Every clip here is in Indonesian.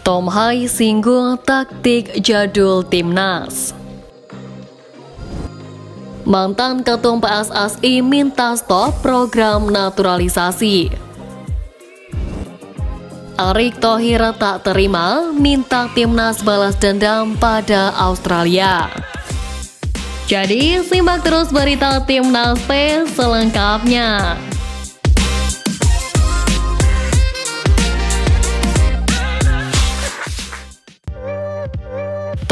Tom Hai singgung taktik jadul timnas. Mantan ketum PSSI minta stop program naturalisasi. Erick Thohir tak terima, minta timnas balas dendam pada Australia. Jadi simak terus berita Timnas T selengkapnya.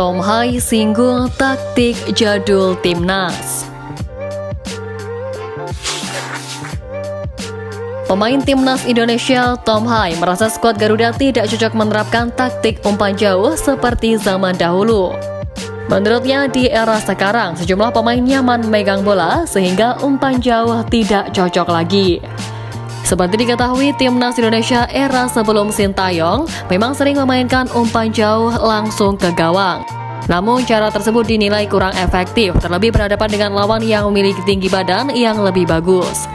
Tom Hai singgung taktik jadul timnas. Pemain timnas Indonesia Tom Hai merasa skuad Garuda tidak cocok menerapkan taktik umpan jauh seperti zaman dahulu. Menurutnya di era sekarang sejumlah pemain nyaman memegang bola sehingga umpan jauh tidak cocok lagi. Seperti diketahui, timnas Indonesia era sebelum Sintayong memang sering memainkan umpan jauh langsung ke gawang. Namun cara tersebut dinilai kurang efektif, terlebih berhadapan dengan lawan yang memiliki tinggi badan yang lebih bagus.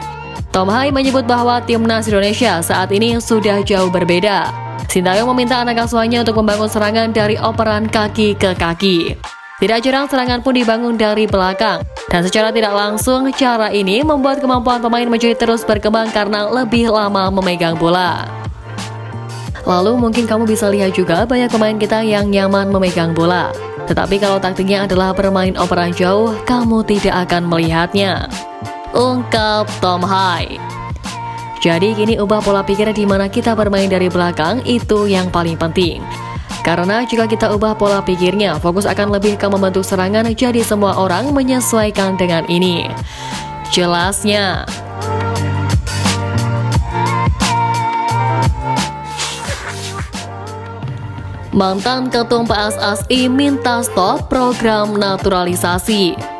Tom Hai menyebut bahwa timnas Indonesia saat ini sudah jauh berbeda. Sintayong meminta anak asuhannya untuk membangun serangan dari operan kaki ke kaki. Tidak jarang serangan pun dibangun dari belakang. Dan secara tidak langsung, cara ini membuat kemampuan pemain menjadi terus berkembang karena lebih lama memegang bola. Lalu mungkin kamu bisa lihat juga banyak pemain kita yang nyaman memegang bola. Tetapi kalau taktiknya adalah bermain operan jauh, kamu tidak akan melihatnya. Ungkap Tom Hai. Jadi kini ubah pola pikir di mana kita bermain dari belakang, itu yang paling penting. Karena jika kita ubah pola pikirnya, fokus akan lebih ke membentuk serangan, jadi semua orang menyesuaikan dengan ini. Jelasnya. Mantan ketum PSSI minta stop program naturalisasi.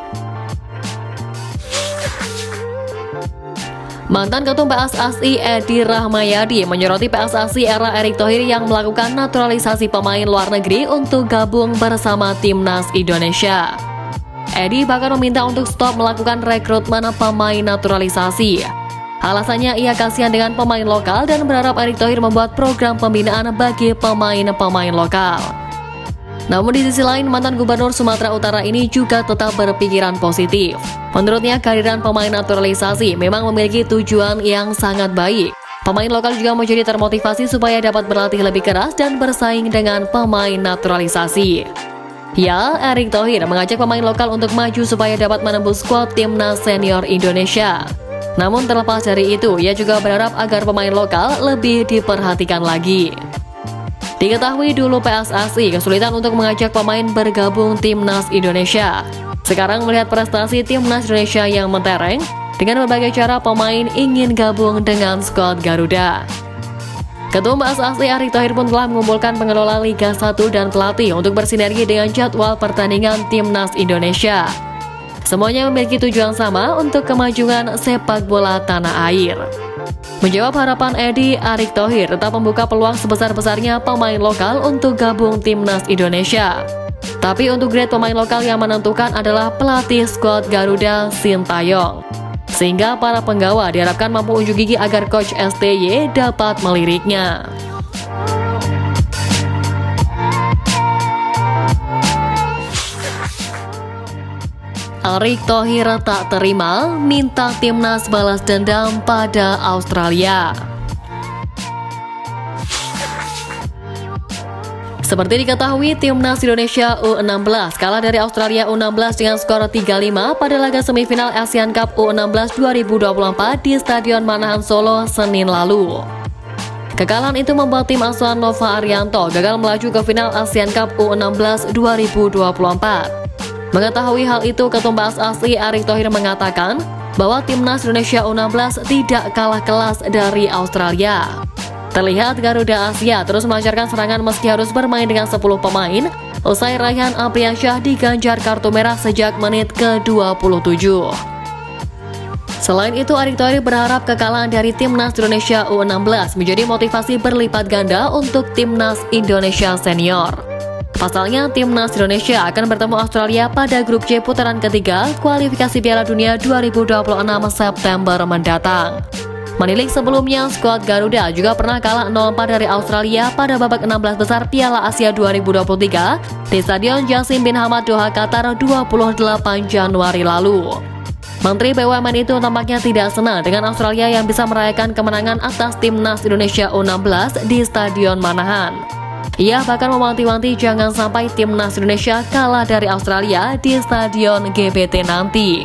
Mantan ketum PSSI Edi Rahmayadi menyoroti PSSI era Erick Thohir yang melakukan naturalisasi pemain luar negeri untuk gabung bersama timnas Indonesia. Edi bahkan meminta untuk stop melakukan rekrutmen pemain naturalisasi. Alasannya ia kasihan dengan pemain lokal dan berharap Erick Thohir membuat program pembinaan bagi pemain-pemain lokal. Namun di sisi lain, mantan gubernur Sumatera Utara ini juga tetap berpikiran positif. Menurutnya, kehadiran pemain naturalisasi memang memiliki tujuan yang sangat baik. Pemain lokal juga menjadi termotivasi supaya dapat berlatih lebih keras dan bersaing dengan pemain naturalisasi. Ya, Erick Thohir mengajak pemain lokal untuk maju supaya dapat menembus skuad timnas senior Indonesia. Namun terlepas dari itu, ia juga berharap agar pemain lokal lebih diperhatikan lagi. Diketahui dulu PSSI kesulitan untuk mengajak pemain bergabung timnas Indonesia. Sekarang melihat prestasi timnas Indonesia yang mentereng, dengan berbagai cara pemain ingin gabung dengan skuad Garuda. Ketua PSSI Erick Thohir pun telah mengumpulkan pengelola Liga 1 dan pelatih untuk bersinergi dengan jadwal pertandingan timnas Indonesia. Semuanya memiliki tujuan sama untuk kemajuan sepak bola tanah air. Menjawab harapan Edi, Erick Thohir tetap membuka peluang sebesar-besarnya pemain lokal untuk gabung timnas Indonesia. Tapi untuk grade pemain lokal yang menentukan adalah pelatih skuad Garuda Sintayong. Sehingga para penggawa diharapkan mampu unjuk gigi agar coach STY dapat meliriknya. Erick Thohir tak terima, minta timnas balas dendam pada Australia. Seperti diketahui, timnas Indonesia U16 kalah dari Australia U16 dengan skor 3-5 pada laga semifinal Asian Cup U16 2024 di Stadion Manahan Solo Senin lalu. Kekalahan itu membuat tim asuhan Nova Arianto gagal melaju ke final Asian Cup U16 2024. Mengetahui hal itu, Ketum PSSI Erick Thohir mengatakan bahwa timnas Indonesia U16 tidak kalah kelas dari Australia. Terlihat Garuda Asia terus melancarkan serangan meski harus bermain dengan 10 pemain, usai Raihan Apriansyah diganjar kartu merah sejak menit ke-27. Selain itu, Erick Thohir berharap kekalahan dari timnas Indonesia U16 menjadi motivasi berlipat ganda untuk timnas Indonesia senior. Pasalnya, timnas Indonesia akan bertemu Australia pada grup C putaran ketiga kualifikasi Piala Dunia 2026 September mendatang. Menilik sebelumnya, skuad Garuda juga pernah kalah 0-4 dari Australia pada babak 16 besar Piala Asia 2023 di Stadion Jassim bin Hamad Doha, Qatar 28 Januari lalu. Menteri BUMN itu tampaknya tidak senang dengan Australia yang bisa merayakan kemenangan atas timnas Indonesia U16 di Stadion Manahan. Ia bahkan mewanti-wanti jangan sampai timnas Indonesia kalah dari Australia di Stadion GBT nanti.